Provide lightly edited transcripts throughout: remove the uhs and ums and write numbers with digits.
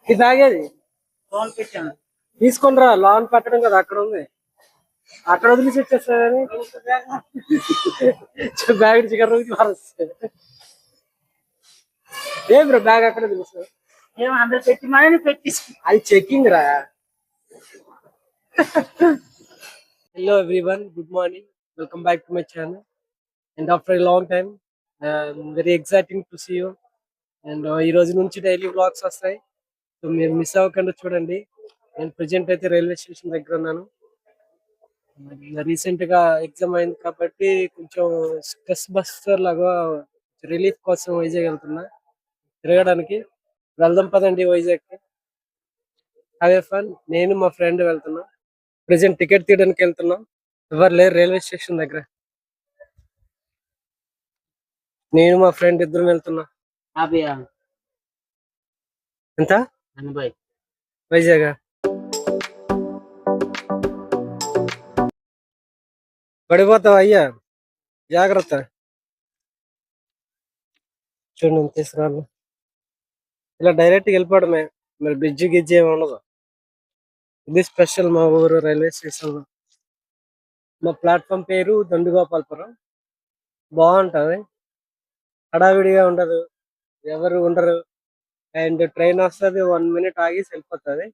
ఇది తాగేది లోన్ పెట్టాను తీసుకొని రా. లోన్ పెట్టడం కదా అక్కడ ఉంది. అక్కడ వదిలేసి వచ్చేస్తానని బ్యాగ్ చికెన్ రోజు మారొస్తుంది. ఏం బ్రో బ్యాగ్ అక్కడ తెలుసు ఏమో అందరు పెట్టి మనీ పెట్టి అది చెకింగ్ రా. Hello everyone, good morning, welcome back to my channel. And after a long time very exciting to see you. అండ్ ఈ రోజు నుంచి డైలీ వ్లాగ్స్ వస్తాయి, సో మీరు మిస్ అవ్వకుండా చూడండి. నేను ప్రెజెంట్ అయితే రైల్వే స్టేషన్ దగ్గర ఉన్నాను. రీసెంట్ గా ఎగ్జామ్ అయింది కాబట్టి కొంచెం స్ట్రెస్ బస్టర్ లాగా రిలీఫ్ కోసం వైజాగ్ వెళ్తున్నా తిరగడానికి. వెళ్దాం పదండి వైజాగ్ కి, హ్యావ్ ఫన్. నేను మా ఫ్రెండ్ వెళ్తున్నా. ప్రెజెంట్ టికెట్ తీయడానికి వెళ్తున్నాం. ఎవరు లేరు రైల్వే స్టేషన్ దగ్గర. నేను మా ఫ్రెండ్ ఇద్దరం వెళ్తున్నా. ఎంత వైజాగ్ పడిపోతావు అయ్యా, జాగ్రత్త. చూడండి తీసుకురాను, ఇలా డైరెక్ట్ వెళ్ళిపోవడమే, మరి బ్రిడ్జి గిజ్జి ఏమి ఉండదు. ఇది స్పెషల్ మా ఊరు రైల్వే స్టేషన్ లో. మా ప్లాట్ఫామ్ పేరు దండుగోపాల్పురం. బాగుంటది, హడావిడిగా ఉండదు, ఎవరు ఉండరు. అండ్ ట్రైన్ వస్తుంది, 1 minute ఆగి వెళ్ళిపోతుంది.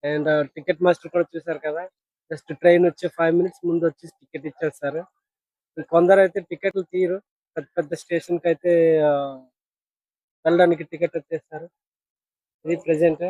అండ్ టికెట్ మాస్టర్ కూడా చూసారు కదా, జస్ట్ ట్రైన్ వచ్చి 5 minutes ముందు వచ్చి టికెట్ ఇచ్చేస్తారు. కొందరు అయితే టికెట్లు తీరు, పెద్ద పెద్ద స్టేషన్ కి అయితే వెళ్ళడానికి టికెట్ వచ్చేస్తారు. ఇది ప్రెసెంట్.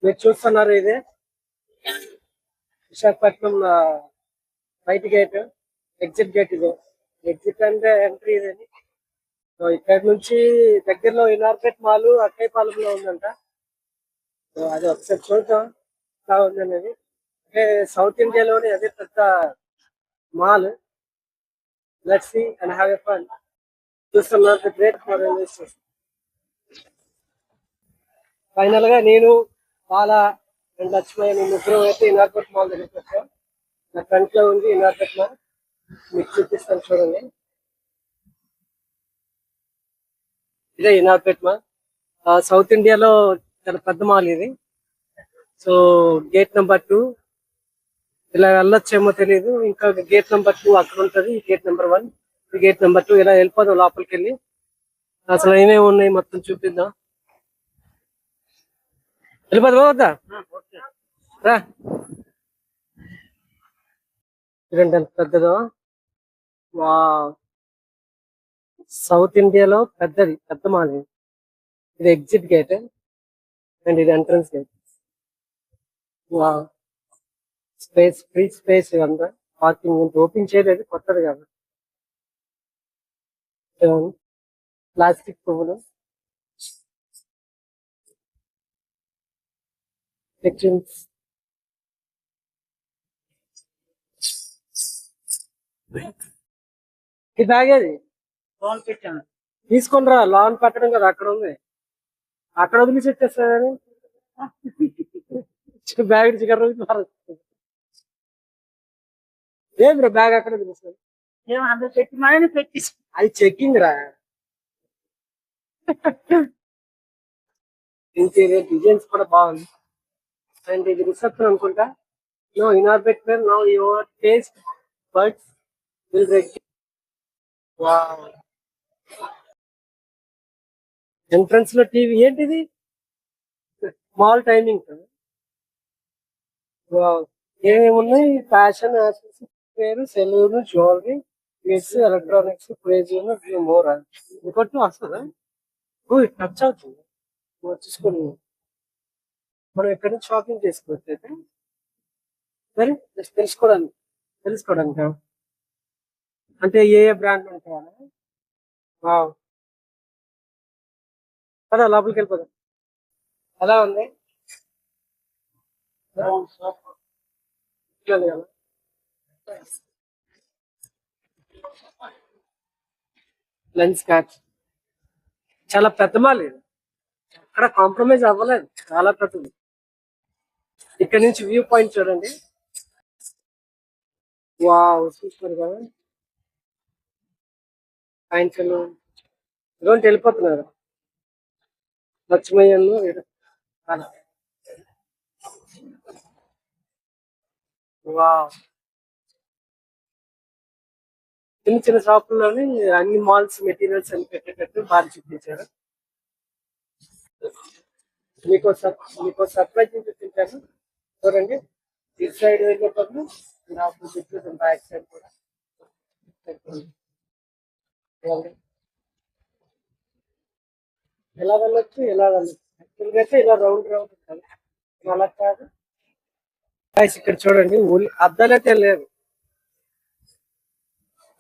మీరు చూస్తున్నారు, ఇది విశాఖపట్నం బయట గేట్, ఎగ్జిట్ గేట్. ఇది ఎగ్జిట్ అంటే ఎంట్రీ ఇదని. సో ఇక్కడ నుంచి దగ్గరలో ఇనార్పేట్ మాల్ అక్కయ్యపాలెంలో ఉందంట. సో అది ఒకసారి చూద్దాం ఎలా ఉంది అనేది. అంటే సౌత్ ఇండియాలోని అదే పెద్ద mall. Let's see and have a fun. చూస్తున్నారు గ్రేట్ రైల్వే స్టేషన్. ఫైనల్ గా నేను బాలా అండ్ లక్ష్మయ్య ముగ్గురు అయితే ఇనార్పేట్ మాల్ దగ్గరికి వచ్చాం. నా ఫ్రంట్ లో ఉంది ఇనార్పేట్ మాల్, మీకు చూపిస్తాను చూడండి. ఇదే ఇనార్పేట్ మాల్, సౌత్ ఇండియాలో చాలా పెద్ద మాల్ ఇది. సో గేట్ నెంబర్ 2 ఇలా వెళ్ళొచ్చేమో తెలియదు. ఇంకా గేట్ నెంబర్ 2 అక్కడ ఉంటది, గేట్ నెంబర్ 1, గేట్ నెంబర్ 2 ఇలా వెళ్ళిపోదాం లోపలికి వెళ్ళి. అసలు ఏమేమి ఉన్నాయి మొత్తం చూపిద్దాం. వెళ్ళిపోదాం వద్దా రా. చూడండి ఎంత పెద్దదో. వా, సౌత్ ఇండియాలో పెద్ద మాల్ ఇది. ఇది ఎగ్జిట్ గేట్ అండ్ ఇది ఎంట్రన్స్ గేట్. వా, స్పేస్, ఫ్రీ స్పేస్ ఇదంతా. పార్కింగ్ ఓపెన్ చేయలేదు, కొత్తది కాబట్టి. ప్లాస్టిక్ పువ్వులు, సెక్షన్స్. ఇది తాగేది లోన్ పెట్టాను తీసుకొని రా. లోన్ పెట్టడం కదా అక్కడ ఉంది. అక్కడ వదిలేసి వచ్చేస్తానని బ్యాగ్ చికెన్ రోజు మారొస్తుంది. ఏం బ్రో బ్యాగ్ అక్కడ తెలుస్తుంది ఏమో అందరు పెట్టి మనీ పెట్టి అది చెకింగ్ రా. ఇంటీరియర్ డిజైన్స్ కూడా బాగుంది. అండ్ ఇది రిసెప్షన్ అనుకుంటా. No Inorbit where now your taste buds will red. Wow, entrance లో టీవీ. ఏంటిది? Mall timing. ఏమేమి ఉన్నాయి? Fashion, wear, salon, jewellery, kids, electronics, ప్రేజియన్, మోర్. ఇంకొట్టు వస్తుందా? టచ్ అవుతుంది చూసుకొని. మనం ఎక్కడి నుంచి షాపింగ్ చేసుకోవచ్చు అయితే. మరి జస్ట్ తెలుసుకోవడానికి అంటే ఏ బ్రాండ్ ఉంటాయా? అదా లోపలికి వెళ్ళిపోదాం. ఎలా ఉంది? ఇట్లనే కదా. లెన్స్ క్యాచ్ చాలా పెద్ద మాల్ ఇది. అక్కడ కాంప్రమైజ్ అవ్వలేదు, చాలా పెద్దది. ఇక్కడ నుంచి వ్యూ పాయింట్ చూడండి. వావ్, సూపర్ కదా. సాయంత్రం ఇటువంటి వెళ్ళిపోతున్నారు లక్ష్మయ్యను. వావ్, చిన్న చిన్న షాపుల్లోని అన్ని మాల్స్ మెటీరియల్స్ అన్ని పెట్టేటట్టు బాగా చూపించారు. మీకు సర్ప్రైజ్ చూపించాను చూడండి. ఇటు సైడ్ వెళ్ళేటప్పుడు ఆపోజిట్ బ్యాక్ సైడ్ కూడా చూడండి. ఎలా వెళ్ళొచ్చు, ఎలా వెళ్ళొచ్చు. యాక్చువల్గా అయితే ఇలా రౌండ్ రౌండ్ ఉంటుంది, అలా కాదు. Guys, ఇక్కడ చూడండి, అద్దాలు అయితే లేవు.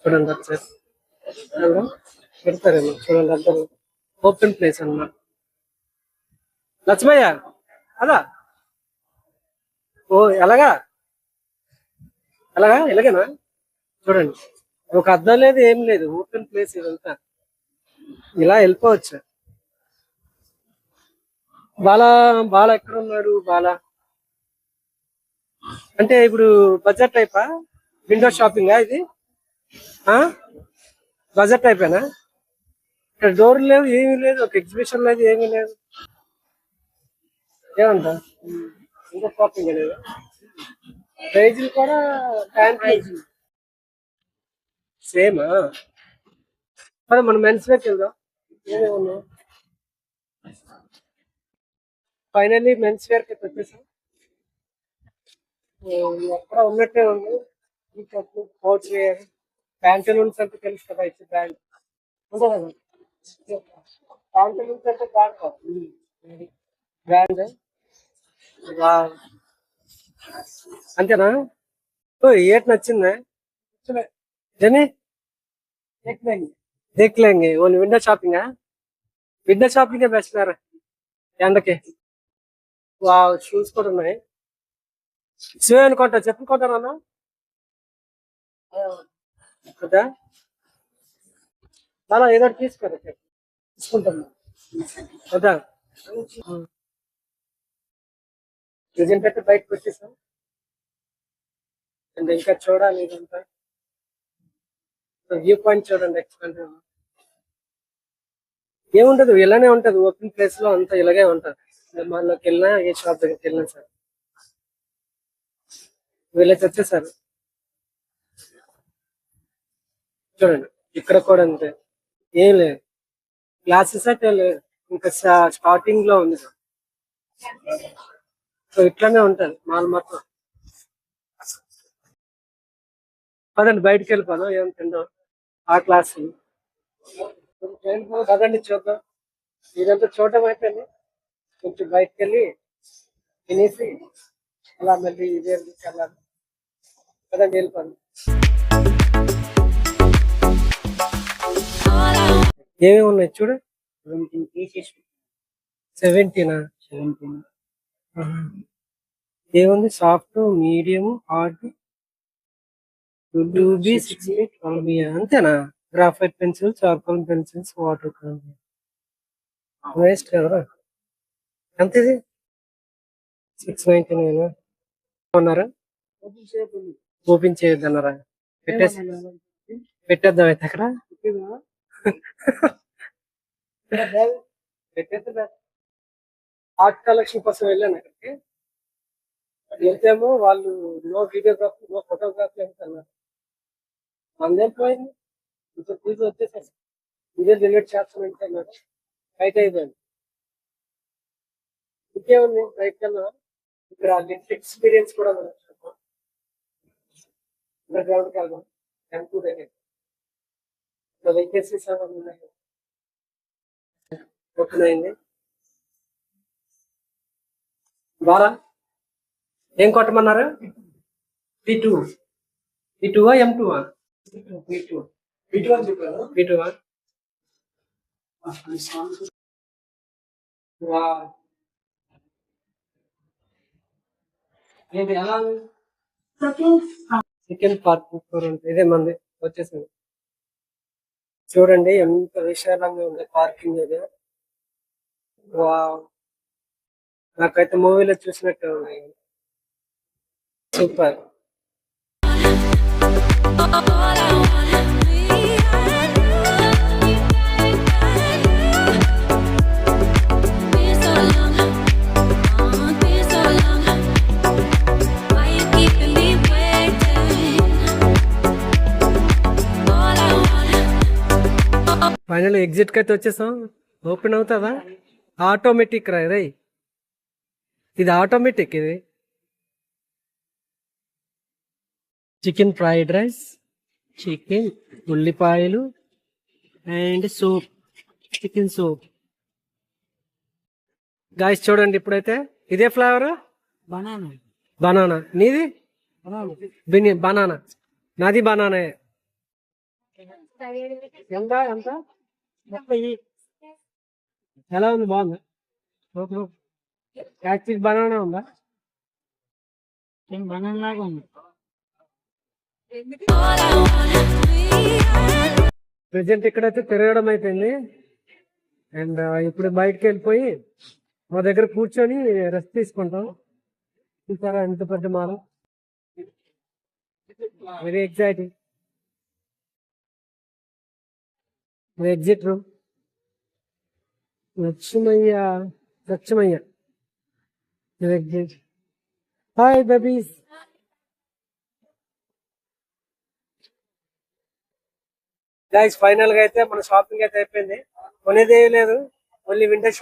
చూడండి వచ్చారు పెడతారేమో, చూడండి అద్దాలు. ఓపెన్ ప్లేస్ అన్నమాట. లక్ష్మయ్య అలా, ఓ ఎలాగా అలాగా ఎలాగేనా. చూడండి, ఒక అద్దం లేదు, ఏం లేదు, ఓపెన్ ప్లేస్ ఇదంతా. ఇలా వెళ్ళిపోవచ్చు. బాలా బాలా ఎక్కడ ఉన్నాడు బాలా? అంటే ఇప్పుడు బడ్జెట్ టైపా, విండో షాపింగా ఇది? బడ్జెట్ టైపేనా? ఇక్కడ డోర్ లేవు, ఏమీ లేదు, ఒక ఎగ్జిబిషన్ లేదు, ఏమీ లేదు. ఏమంటా ఇంకా షాపింగ్ లేదు. ప్రైజులు కూడా ప్యాంట్లు సేమా? మరి మనం మెన్స్ వేర్కి వెళ్దాం. ఏమేమి ఉన్నాయి ఫైనల్లీ మెన్స్ వేర్కి అయితే వచ్చేసాం. ఎక్కడ ఉన్నట్టే ఉంది. ఈ కట్లు, కోట్ వేర్, ప్యాంటలూన్స్ అంటే తెలుసు కదా, ఇచ్చి బ్రాండ్ ఉంటుంది కదా. ప్యాంటలూన్స్ అంటే బ్రాండ్ కాదు, బ్రాండ్. అంతేనా? ఓ ఏట్ నచ్చిందా? జని దేఖ్లేంగే. ఓన్లీ విండో షాపింగా? విండో షాపింగే బెస్ట్ సార్ ఎండకి. వా, షూస్ కూడా ఉన్నాయి. శివ అనుకుంటా, చెప్పుకుంటానన్నా కదా. చాలా ఏదో ఒకటి తీసుకోరా, తీసుకుంటాను కదా. ప్రజెంట్ అయితే బయటకు వచ్చేసాం. అండ్ ఇంకా చూడాలి ఇదంతా. వ్యూ పాయింట్ చూడండి, ఎక్స్పెండ్ ఏముంటది, ఇలానే ఉంటది. ఓపెన్ ప్లేస్ లో అంతా ఇలాగే ఉంటది. మనలోకి వెళ్ళినా, ఏ షాప్ దగ్గరికి వెళ్ళినా సార్. వీళ్ళకి వచ్చేసారు చూడండి. ఇక్కడ కూడా అంతే, ఏం లేదు, గ్లాసెస్ అయితే లేదు, ఇంకా స్టార్టింగ్ లో ఉంది. సో ఇట్లానే ఉంటది మాల్ మొత్తం. పదండి బయటకు వెళ్ళిపోదాం, ఏం తిందాం ఆ క్లాస్. పదండి చూద్దాం. ఇదంతా చూడటం అయిపోయింది, కొంచెం బయటకు వెళ్ళి తినేసి అలా మళ్ళీ ఇదే వెళ్ళాలి. పదండి వెళ్ళిపోదాం. ఏమేమి ఉన్నాయి చూడు. 17 ఏముంది, soft, medium, hard, 2B, 6B, 12B అంతేనా? Graphite pencils, charcoal pencils, water colour. Waste కదరా. ఎంత ఇది? 699 అన్నారా? ఓపెన్ చేయొద్దు అన్నారా? పెట్టేద్దాం అయితే అక్కడ. పెట్టేద్దా. ఆర్ట్ కలెక్షన్ కోసం వెళ్ళాను అక్కడికి. వెళ్తేమో వాళ్ళు నో వీడియోగ్రఫీ, నో ఫోటోగ్రఫీ అంటున్నారు. మందేం పోయింది, ఇంకొక ఫీజు వచ్చేసారు. ఇదే డిలీట్ చేస్తాను బయట అయిపోయింది. ఇంకేముంది బయటకు వెళ్ళా. ఇక్కడ ఎక్స్పీరియన్స్ కూడా గ్రౌండ్కి వెళ్దాం. టెంపుల్ దగ్గర వేకెన్సీస్ ఉన్నాయి. ఓపెన్ అయింది. బాగా ఏం కొట్టమన్నారు? P2 M2 P2 వా. ఏంటి ఎలా చికెన్ పార్కింగ్ ఫ్లోర్ ఉంటుంది, ఇదే మంది వచ్చేసింది. చూడండి ఎంత విశాలంగా ఉంది పార్కింగ్ ఏరియా. వావ్, నాకైతే మూవీలో చూసినట్టు ఉంది. సూపర్. ఫైనల్ ఎగ్జిట్ కి అయితే వచ్చేసాం. ఓపెన్ అవుతుందా? ఆటోమేటిక్ రా రే, ఇది ఆటోమేటిక్. ఇది చికెన్ ఫ్రైడ్ రైస్, చికెన్ ఉల్లిపాయలు and soup, chicken soup. Guys చూడండి ఇప్పుడైతే ఇదే ఫ్లేవర్ బనానా బనానా. నీది బనానా, నాది బనానా. ఎంత ఎంత ఎలా ఉంది? బాగుందా? యాక్చువల్ బనానా ఉందా? బనానా లాగా ఉంది. ప్రెసెంట్ ఇక్కడైతే తిరగడం అయిపోయింది. అండ్ ఇప్పుడు బయటకు వెళ్ళిపోయి మా దగ్గర కూర్చొని రెస్ట్ తీసుకుంటాం. చూసారా ఎంత పెద్ద మాల, very exciting. Exit room Lakshmayya, Lakshmayya exit. Hi babies. Guys final గా అయితే మన షాపింగ్ అయితే అయిపోయింది. కొనేది ఏమీ లేదు, ఓన్లీ వింటర్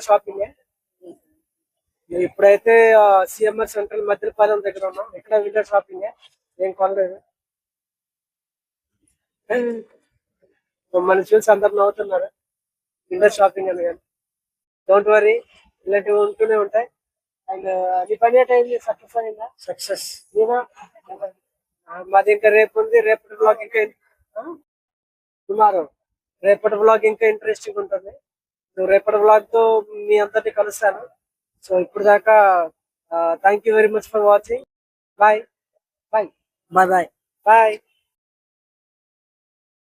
షాపింగ్. ఇప్పుడైతే సిఎంఆర్ సెంట్రల్ మధ్యపాలెం దగ్గర ఉన్నాం. ఇక్కడ వింటర్ షాపింగ్ ఏం కొనలేదు. మమ్మల్ని చూసి అందరు నవ్వుతున్నారు వింటర్ షాపింగ్ అని. కానీ డోంట్ వరీ, ఇలాంటివి ఉంటూనే ఉంటాయి. అండ్ నీ పని అయింది, సక్సెస్ అయిందా? సక్సెస్. మాది ఇంకా రేపు ఉంది. రేపటి బ్లాగ్ ఇంకా టుమారో, రేపటి బ్లాగ్ ఇంకా ఇంట్రెస్టింగ్ ఉంటుంది. రేపటి బ్లాగ్ తో మీ అందరినీ కలుస్తాను. సో ఇప్పుడు దాకా thank you very much for watching. Bye bye bye bye bye.